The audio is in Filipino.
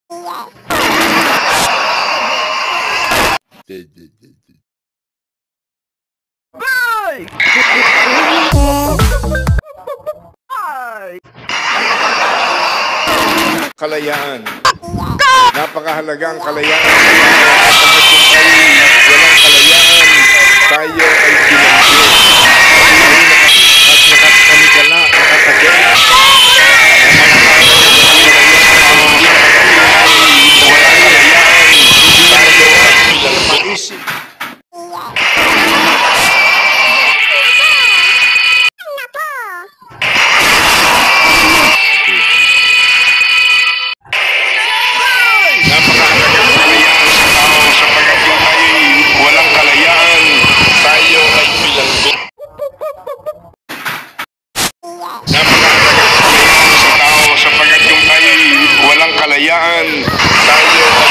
Bye! Kalayaan. Napakahalagang kalayaan. Walang kalayaan, tayo ay binanggit. At nakakamikala, nakatagay. Maisip. Napakahalaga sa tao sapagat yung tayo walang kalayaan, tayo